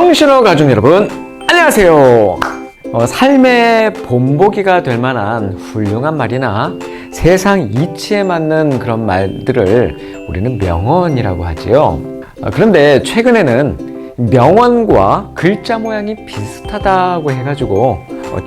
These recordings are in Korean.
정신호 가족 여러분, 안녕하세요. 삶의 본보기가 될 만한 훌륭한 말이나 세상 이치에 맞는 그런 말들을 우리는 명언이라고 하지요. 그런데 최근에는 명언과 글자 모양이 비슷하다고 해가지고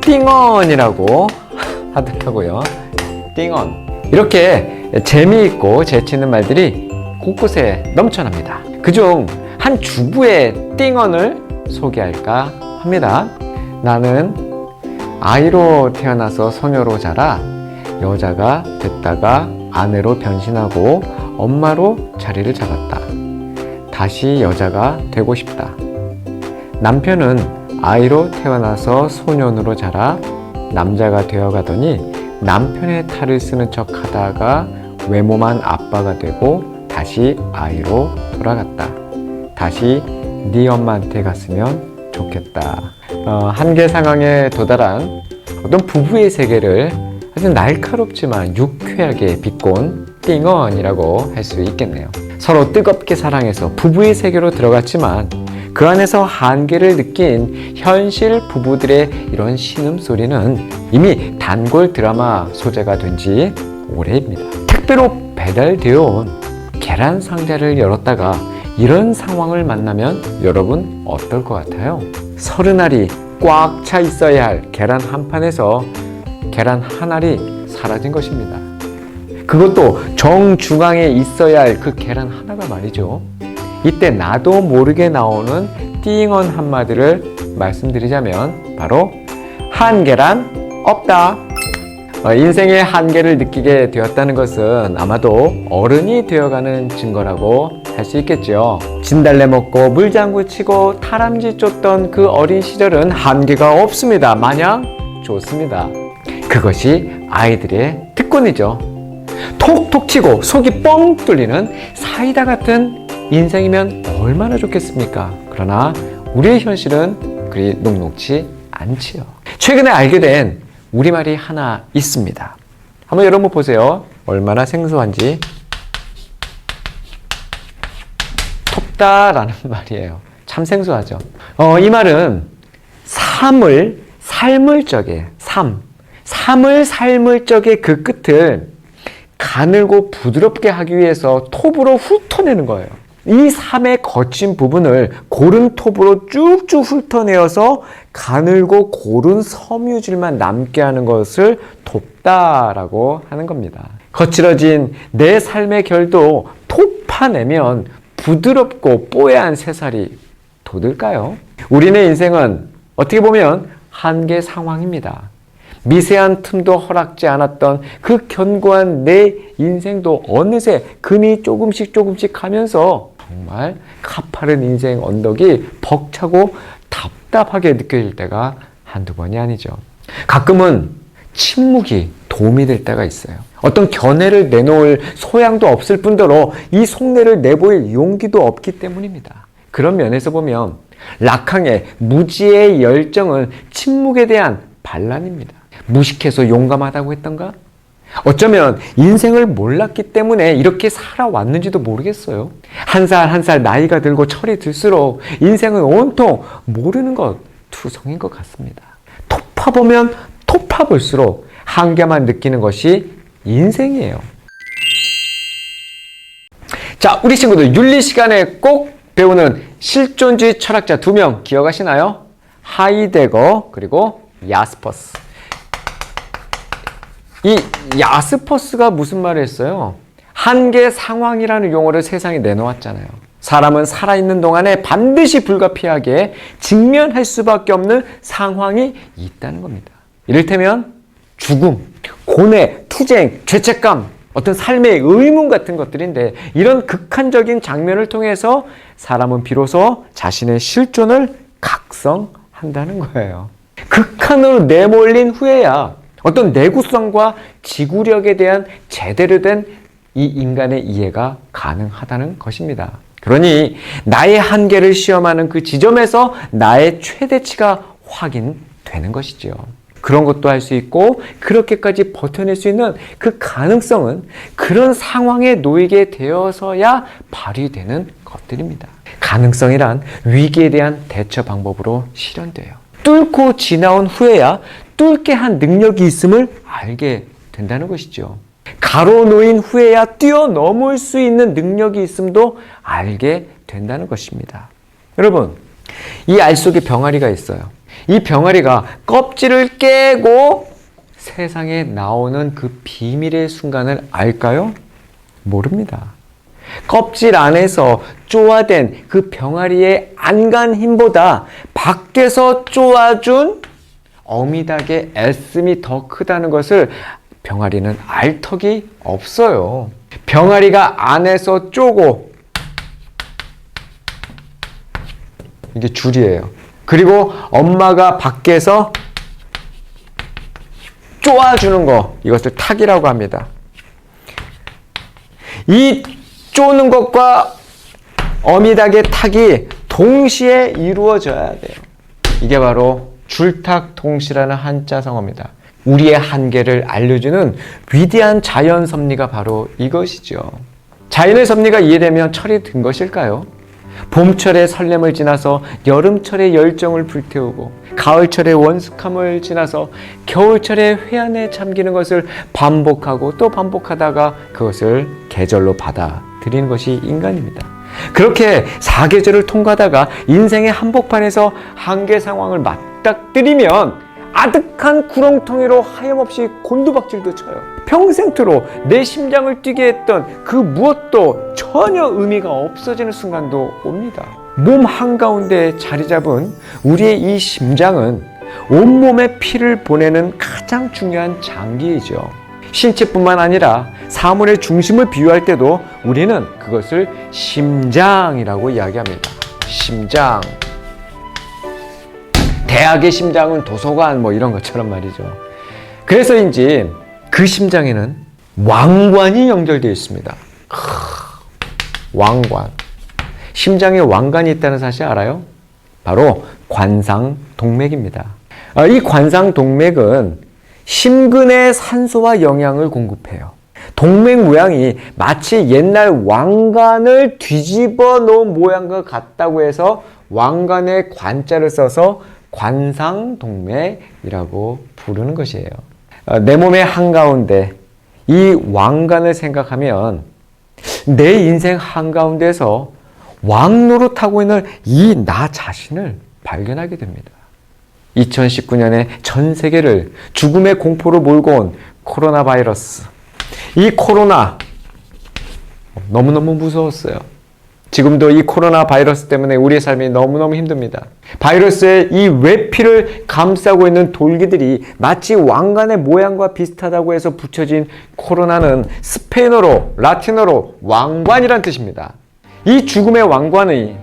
띵언이라고 하더라고요. 띵언. 이렇게 재미있고 재치있는 말들이 곳곳에 넘쳐납니다. 그중 한 주부의 띵언을 소개할까 합니다. 나는 아이로 태어나서 소녀로 자라 여자가 됐다가 아내로 변신하고 엄마로 자리를 잡았다. 다시 여자가 되고 싶다. 남편은 아이로 태어나서 소년으로 자라 남자가 되어가더니 남편의 탈을 쓰는 척 하다가 외모만 아빠가 되고 다시 아이로 돌아갔다. 다시 네 엄마한테 갔으면 좋겠다. 한계 상황에 도달한 어떤 부부의 세계를 아주 날카롭지만 유쾌하게 비꼰 띵언이라고 할 수 있겠네요. 서로 뜨겁게 사랑해서 부부의 세계로 들어갔지만 그 안에서 한계를 느낀 현실 부부들의 이런 신음소리는 이미 단골 드라마 소재가 된 지 오래입니다. 택배로 배달되어 온 계란 상자를 열었다가 이런 상황을 만나면 여러분 어떨 것 같아요? 30알이 꽉 차 있어야 할 계란 한 판에서 계란 한 알이 사라진 것입니다. 그것도 정중앙에 있어야 할 그 계란 하나가 말이죠. 이때 나도 모르게 나오는 띵언 한마디를 말씀드리자면 바로 한 계란 없다. 인생의 한계를 느끼게 되었다는 것은 아마도 어른이 되어가는 증거라고 할 수 있겠죠. 진달래 먹고 물장구 치고 다람쥐 쫓던 그 어린 시절은 한계가 없습니다. 마냥 좋습니다. 그것이 아이들의 특권이죠. 톡톡 치고 속이 뻥 뚫리는 사이다 같은 인생이면 얼마나 좋겠습니까? 그러나 우리의 현실은 그리 녹록지 않지요. 최근에 알게 된 우리말이 하나 있습니다. 한번 여러분 보세요. 얼마나 생소한지. 톱다라는 말이에요. 참 생소하죠. 이 말은 삶을 삶을 적에 삶을 삶을 적에 그 끝을 가늘고 부드럽게 하기 위해서 톱으로 훑어내는 거예요. 이 삶의 거친 부분을 고른 톱으로 쭉쭉 훑어내어서 가늘고 고른 섬유질만 남게 하는 것을 톱다라고 하는 겁니다. 거칠어진 내 삶의 결도 톱 파내면 부드럽고 뽀얀 새살이 돋을까요? 우리네 인생은 어떻게 보면 한계 상황입니다. 미세한 틈도 허락지 않았던 그 견고한 내 인생도 어느새 금이 조금씩 가면서 정말 가파른 인생 언덕이 벅차고 답답하게 느껴질 때가 한두 번이 아니죠. 가끔은 침묵이 도움이 될 때가 있어요. 어떤 견해를 내놓을 소양도 없을 뿐더러 이 속내를 내보일 용기도 없기 때문입니다. 그런 면에서 보면 락항의 무지의 열정은 침묵에 대한 반란입니다. 무식해서 용감하다고 했던가? 어쩌면 인생을 몰랐기 때문에 이렇게 살아왔는지도 모르겠어요. 한 살 한 살 나이가 들고 철이 들수록 인생은 온통 모르는 것 투성인 것 같습니다. 톱파보면 톱파볼수록 한계만 느끼는 것이 인생이에요. 자, 우리 친구들 윤리 시간에 꼭 배우는 실존주의 철학자 2명 기억하시나요? 하이데거 그리고 야스퍼스. 이 야스퍼스가 무슨 말을 했어요? 한계 상황이라는 용어를 세상에 내놓았잖아요. 사람은 살아있는 동안에 반드시 불가피하게 직면할 수밖에 없는 상황이 있다는 겁니다. 이를테면 죽음, 고뇌, 투쟁, 죄책감, 어떤 삶의 의문 같은 것들인데 이런 극한적인 장면을 통해서 사람은 비로소 자신의 실존을 각성한다는 거예요. 극한으로 내몰린 후에야 어떤 내구성과 지구력에 대한 제대로 된 이 인간의 이해가 가능하다는 것입니다. 그러니 나의 한계를 시험하는 그 지점에서 나의 최대치가 확인되는 것이죠. 그런 것도 할 수 있고 그렇게까지 버텨낼 수 있는 그 가능성은 그런 상황에 놓이게 되어서야 발휘되는 것들입니다. 가능성이란 위기에 대한 대처 방법으로 실현돼요. 뚫고 지나온 후에야 뚫게 한 능력이 있음을 알게 된다는 것이죠. 가로놓인 후에야 뛰어넘을 수 있는 능력이 있음도 알게 된다는 것입니다. 여러분, 이 알 속에 병아리가 있어요. 이 병아리가 껍질을 깨고 세상에 나오는 그 비밀의 순간을 알까요? 모릅니다. 껍질 안에서 쪼아댄 그 병아리의 안간 힘보다 밖에서 쪼아준 어미닭의 애씀이 더 크다는 것을 병아리는 알 턱이 없어요. 병아리가 안에서 쪼고, 이게 줄이에요. 그리고 엄마가 밖에서 쪼아주는 거, 이것을 탁이라고 합니다. 이 쪼는 것과 어미닭의 탁이 동시에 이루어져야 돼요. 이게 바로 줄탁동시라는 한자성어입니다. 우리의 한계를 알려주는 위대한 자연 섭리가 바로 이것이죠. 자연의 섭리가 이해되면 철이 든 것일까요? 봄철의 설렘을 지나서 여름철의 열정을 불태우고 가을철의 원숙함을 지나서 겨울철의 회한에 잠기는 것을 반복하고 또 반복하다가 그것을 계절로 받아들이는 것이 인간입니다. 그렇게 사계절을 통과하다가 인생의 한복판에서 한계 상황을 맞닥뜨리면 아득한 구렁텅이로 하염없이 곤두박질도 쳐요. 평생토록 내 심장을 뛰게 했던 그 무엇도 전혀 의미가 없어지는 순간도 옵니다. 몸 한가운데 자리 잡은 우리의 이 심장은 온몸에 피를 보내는 가장 중요한 장기이죠. 신체뿐만 아니라 사물의 중심을 비유할 때도 우리는 그것을 심장이라고 이야기합니다. 심장. 대학의 심장은 도서관 뭐 이런 것처럼 말이죠. 그래서인지 그 심장에는 왕관이 연결되어 있습니다. 왕관. 심장에 왕관이 있다는 사실 알아요? 바로 관상동맥입니다. 이 관상동맥은 심근에 산소와 영양을 공급해요. 동맥 모양이 마치 옛날 왕관을 뒤집어 놓은 모양과 같다고 해서 왕관에 관자를 써서 관상동맥이라고 부르는 것이에요. 내 몸의 한가운데 이 왕관을 생각하면 내 인생 한가운데서 왕노릇하고 있는 이 나 자신을 발견하게 됩니다. 2019년에 전 세계를 죽음의 공포로 몰고 온 코로나 바이러스. 이 코로나 너무너무 무서웠어요. 지금도 이 코로나 바이러스 때문에 우리의 삶이 너무너무 힘듭니다. 바이러스의 이 외피를 감싸고 있는 돌기들이 마치 왕관의 모양과 비슷하다고 해서 붙여진 코로나는 스페인어로, 라틴어로 왕관이란 뜻입니다. 이 죽음의 왕관이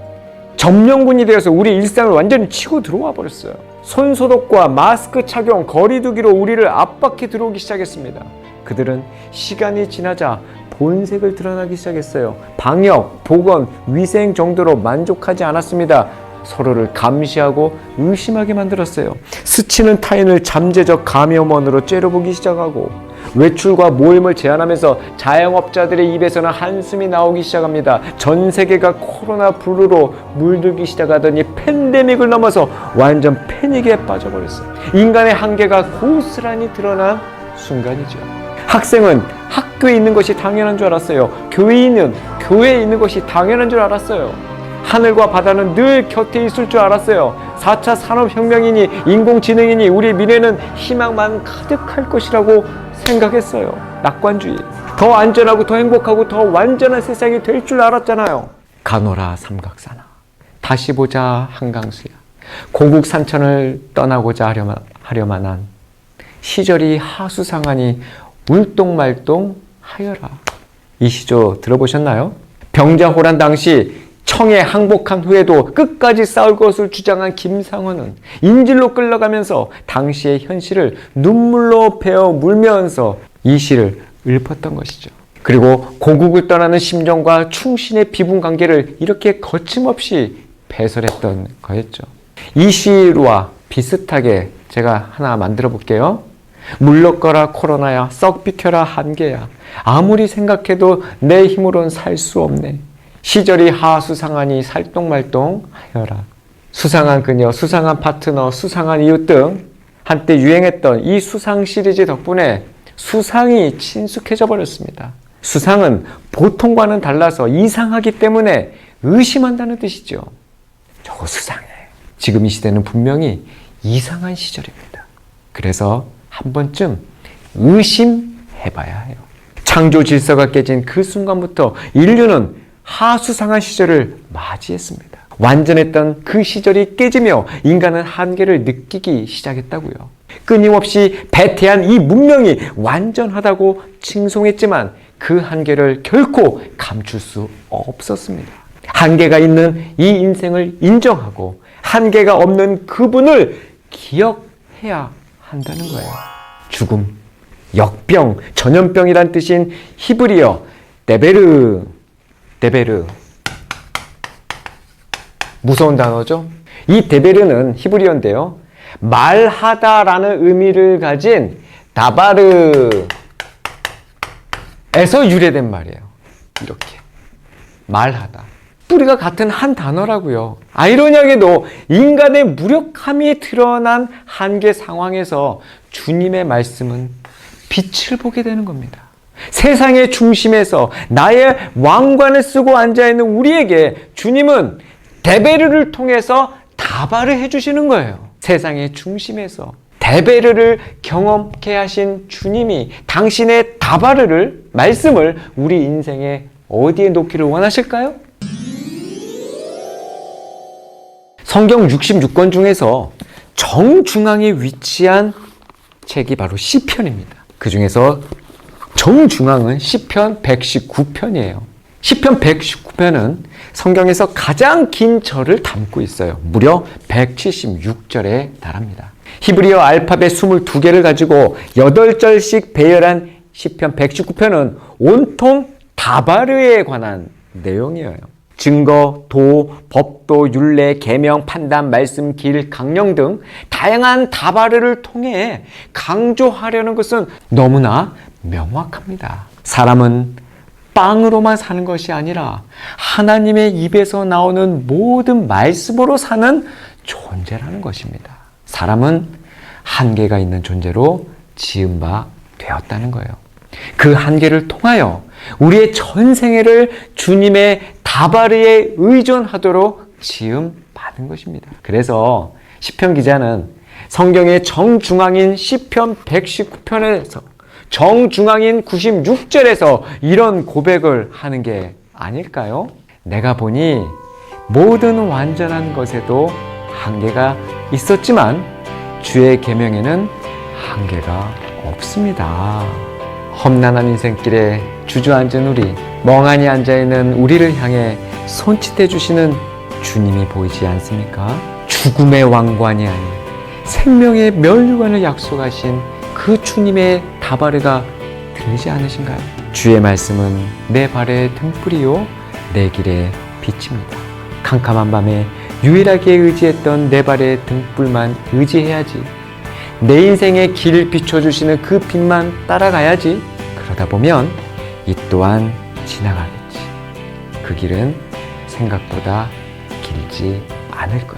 점령군이 되어서 우리 일상을 완전히 치고 들어와 버렸어요. 손소독과 마스크 착용, 거리 두기로 우리를 압박해 들어오기 시작했습니다. 그들은 시간이 지나자 본색을 드러나기 시작했어요. 방역, 보건, 위생 정도로 만족하지 않았습니다. 서로를 감시하고 의심하게 만들었어요. 스치는 타인을 잠재적 감염원으로 째려보기 시작하고 외출과 모임을 제한하면서 자영업자들의 입에서는 한숨이 나오기 시작합니다. 전 세계가 코로나 블루로 물들기 시작하더니 팬데믹을 넘어서 완전 패닉에 빠져버렸어요. 인간의 한계가 고스란히 드러난 순간이죠. 학생은 학교에 있는 것이 당연한 줄 알았어요. 교인은 교회에 있는 것이 당연한 줄 알았어요. 하늘과 바다는 늘 곁에 있을 줄 알았어요. 4차 산업혁명이니 인공지능이니 우리의 미래는 희망만 가득할 것이라고 생각했어요. 낙관주의. 더 안전하고 더 행복하고 더 완전한 세상이 될 줄 알았잖아요. 가노라 삼각사나. 다시 보자 한강수야. 고국 산천을 떠나고자 하려만 한 시절이 하수상하니 울똥말똥 하여라. 이 시조 들어보셨나요? 병자호란 당시 청에 항복한 후에도 끝까지 싸울 것을 주장한 김상원은 인질로 끌려가면서 당시의 현실을 눈물로 베어 물면서 이 시를 읊었던 것이죠. 그리고 고국을 떠나는 심정과 충신의 비분 관계를 이렇게 거침없이 배설했던 거였죠. 이 시와 비슷하게 제가 하나 만들어 볼게요. 물러거라 코로나야, 썩 비켜라 한계야. 아무리 생각해도 내 힘으론 살 수 없네. 시절이 하수상하니 살똥말똥하여라. 수상한 그녀, 수상한 파트너, 수상한 이웃 등 한때 유행했던 이 수상 시리즈 덕분에 수상이 친숙해져 버렸습니다. 수상은 보통과는 달라서 이상하기 때문에 의심한다는 뜻이죠. 저거 수상해. 지금 이 시대는 분명히 이상한 시절입니다. 그래서 한 번쯤 의심해봐야 해요. 창조 질서가 깨진 그 순간부터 인류는 하수상한 시절을 맞이했습니다. 완전했던 그 시절이 깨지며 인간은 한계를 느끼기 시작했다고요. 끊임없이 배태한 이 문명이 완전하다고 칭송했지만 그 한계를 결코 감출 수 없었습니다. 한계가 있는 이 인생을 인정하고 한계가 없는 그분을 기억해야 한다는 거예요. 죽음, 역병, 전염병이란 뜻인 히브리어 데베르. 무서운 단어죠? 이 데베르는 히브리어인데요. 말하다라는 의미를 가진 다바르에서 유래된 말이에요. 이렇게. 말하다. 뿌리가 같은 한 단어라고요. 아이러니하게도 인간의 무력함이 드러난 한계 상황에서 주님의 말씀은 빛을 보게 되는 겁니다. 세상의 중심에서 나의 왕관을 쓰고 앉아있는 우리에게 주님은 데베르를 통해서 다바를 해주시는 거예요. 세상의 중심에서 데베르를 경험케 하신 주님이 당신의 다바르를, 말씀을 우리 인생에 어디에 놓기를 원하실까요? 성경 66권 중에서 정중앙에 위치한 책이 바로 시편입니다. 그 중에서 정중앙은 시편 119편이에요. 시편 119편은 성경에서 가장 긴 절을 담고 있어요. 무려 176절에 달합니다. 히브리어 알파벳 22개를 가지고 8절씩 배열한 시편 119편은 온통 다바르에 관한 내용이에요. 증거, 도, 법도, 율례, 계명, 판단, 말씀, 길, 강령 등 다양한 다바르를 통해 강조하려는 것은 너무나 명확합니다. 사람은 빵으로만 사는 것이 아니라 하나님의 입에서 나오는 모든 말씀으로 사는 존재라는 것입니다. 사람은 한계가 있는 존재로 지은 바 되었다는 거예요. 그 한계를 통하여 우리의 전생애를 주님의 다바르에 의존하도록 지음 받은 것입니다. 그래서 시편 기자는 성경의 정중앙인 시편 119편에서 정중앙인 96절에서 이런 고백을 하는 게 아닐까요? 내가 보니 모든 완전한 것에도 한계가 있었지만 주의 계명에는 한계가 없습니다. 험난한 인생길에 주저앉은 우리, 멍하니 앉아있는 우리를 향해 손짓해 주시는 주님이 보이지 않습니까? 죽음의 왕관이 아닌 생명의 면류관을 약속하신 그 주님의 다바르가 들리지 않으신가요? 주의 말씀은 내 발의 등불이요 내 길의 빛입니다. 캄캄한 밤에 유일하게 의지했던 내 발의 등불만 의지해야지. 내 인생의 길을 비춰주시는 그 빛만 따라가야지. 그러다 보면 이 또한 지나가겠지. 그 길은 생각보다 길지 않을 거야.